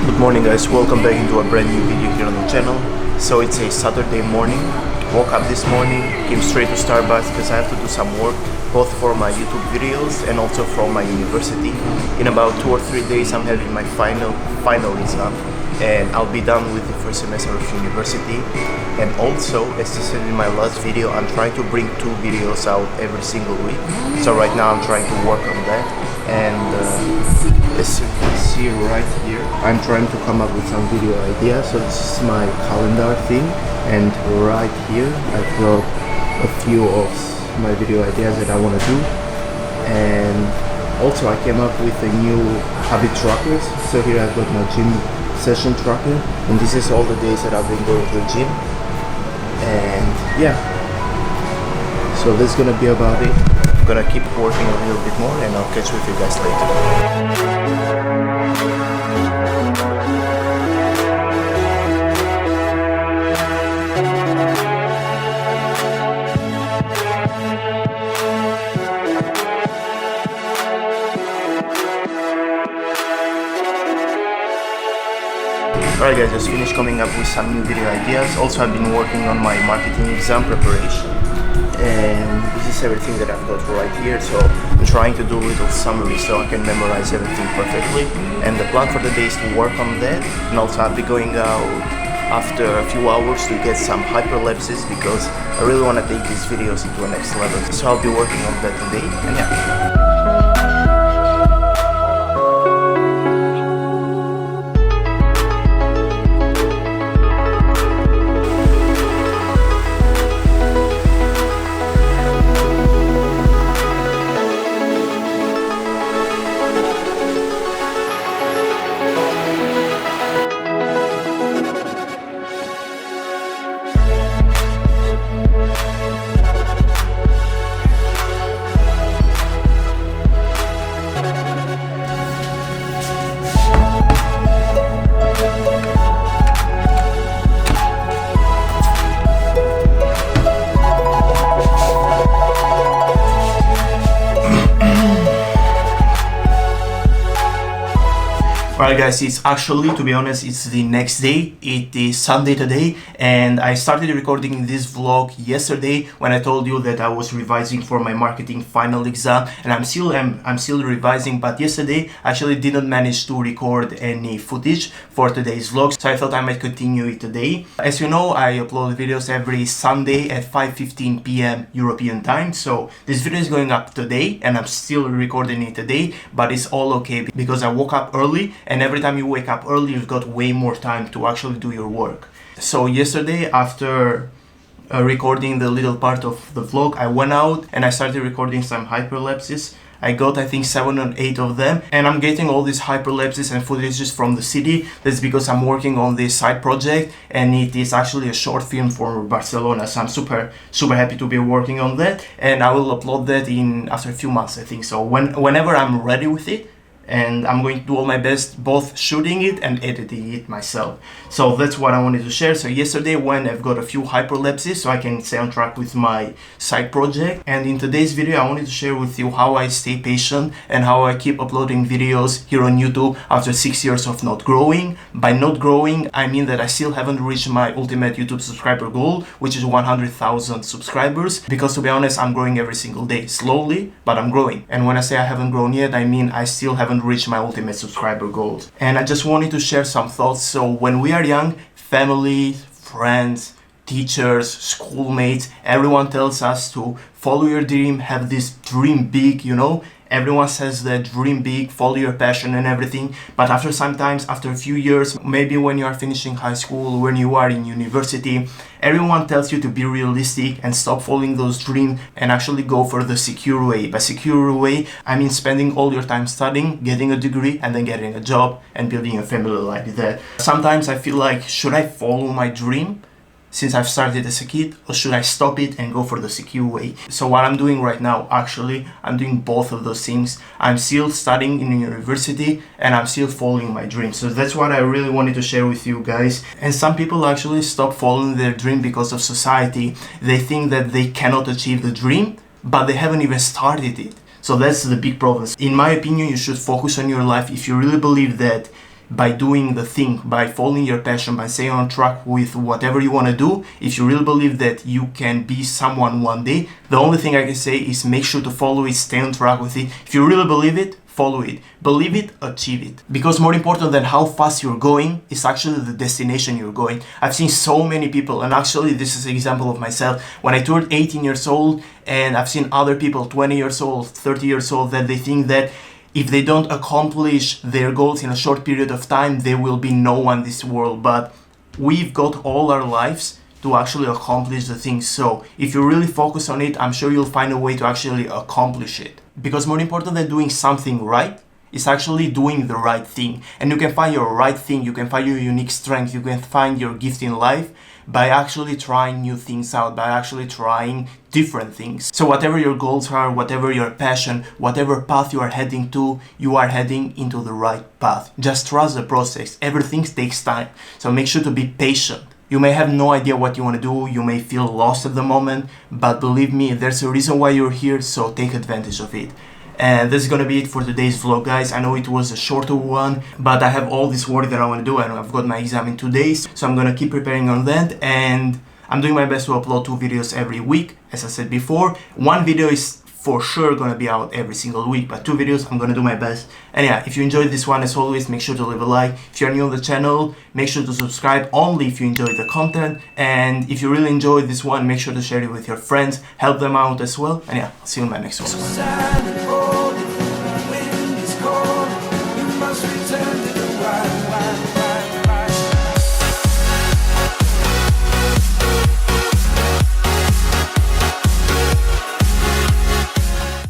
Good morning guys, welcome back into a brand new video here on the channel. So it's a Saturday morning, woke up this morning, came straight to Starbucks because I have to do some work both for my YouTube videos and also for my university. In about 2 or 3 days I'm having my final exam and I'll be done with the first semester of university. And also, as I said in my last video, I'm trying to bring 2 videos out every single week. So right now I'm trying to work on that, and as you can see right here, I'm trying to come up with some video ideas. So this is my calendar thing, and right here I've got a few of my video ideas that I want to do. And also I came up with a new habit trackers. So here I've got my gym session tracker, and this is all the days that I've been going to the gym. And yeah, so that's gonna be about it. I'm gonna keep working a little bit more and I'll catch with you guys later. Alright guys, just finished coming up with some new video ideas. Also I've been working on my marketing exam preparation, and this is everything that I've got right here. So I'm trying to do a little summary so I can memorize everything perfectly, and the plan for the day is to work on that. And also I'll be going out after a few hours to get some hyperlapses because I really want to take these videos into the next level. So I'll be working on that today, and yeah. Alright guys, it's actually, to be honest, it's the next day. It is Sunday today, and I started recording this vlog yesterday when I told you that I was revising for my marketing final exam, and I'm still revising. But yesterday I actually didn't manage to record any footage for today's vlog, so I thought I might continue it today. As you know, I upload videos every Sunday at 5:15 p.m. European time, so this video is going up today and I'm still recording it today, but it's all okay because I woke up early. And every time you wake up early, you've got way more time to actually do your work. So yesterday, after recording the little part of the vlog, I went out and I started recording some hyperlapses. I got, I think, 7 or 8 of them, and I'm getting all these hyperlapses and footages from the city. That's because I'm working on this side project, and it is actually a short film for Barcelona, so I'm super happy to be working on that, and I will upload that in after a few months, I think. So whenever I'm ready with it, and I'm going to do all my best both shooting it and editing it myself. So that's what I wanted to share. So yesterday, when I've got a few hyperlapses so I can stay on track with my side project, and in today's video I wanted to share with you how I stay patient and how I keep uploading videos here on YouTube after 6 years of not growing. By not growing, I mean that I still haven't reached my ultimate YouTube subscriber goal, which is 100,000 subscribers, because to be honest, I'm growing every single day, slowly, but I'm growing. And when I say I haven't grown yet, I mean I still haven't reached my ultimate subscriber goals. And I just wanted to share some thoughts. So when we are young, family, friends, teachers, schoolmates, everyone tells us to follow your dream, have this dream big, you know, Everyone says that dream big, follow your passion and everything, but after a few years, maybe when you are finishing high school, when you are in university, everyone tells you to be realistic and stop following those dreams and actually go for the secure way. By secure way, I mean spending all your time studying, getting a degree, and then getting a job and building a family like that. Sometimes I feel like, should I follow my dream since I've started as a kid, or should I stop it and go for the secure way? So what I'm doing right now, actually, I'm doing both of those things. I'm still studying in university and I'm still following my dream. So that's what I really wanted to share with you guys. And some people actually stop following their dream because of society. They think that they cannot achieve the dream, but they haven't even started it. So that's the big problem. In my opinion, you should focus on your life. If you really believe that by doing the thing, by following your passion, by staying on track with whatever you want to do, if you really believe that you can be someone one day, the only thing I can say is make sure to follow it, stay on track with it. If you really believe it, follow it. Believe it, achieve it. Because more important than how fast you're going is actually the destination you're going. I've seen so many people, and actually this is an example of myself. When I turned 18 years old, and I've seen other people 20 years old, 30 years old, that they think that if they don't accomplish their goals in a short period of time, there will be no one in this world. But we've got all our lives to actually accomplish the things. So if you really focus on it, I'm sure you'll find a way to actually accomplish it. Because more important than doing something right is actually doing the right thing. And you can find your right thing, you can find your unique strength, you can find your gift in life by actually trying new things out, by actually trying different things. So whatever your goals are, whatever your passion, whatever path you are heading to, you are heading into the right path. Just trust the process. Everything takes time. So make sure to be patient. You may have no idea what you want to do, you may feel lost at the moment, but believe me, there's a reason why you're here, so take advantage of it. And this is gonna be it for today's vlog, guys. I know it was a shorter one, but I have all this work that I want to do, and I've got my exam in 2 days, so I'm gonna keep preparing on that, and I'm doing my best to upload 2 videos every week. As I said before, 1 video is for sure gonna be out every single week, but 2 videos, I'm gonna do my best. And yeah, if you enjoyed this one, as always, make sure to leave a like. If you're new on the channel, make sure to subscribe only if you enjoyed the content. And if you really enjoyed this one, make sure to share it with your friends, help them out as well. And yeah, I'll see you in my next one.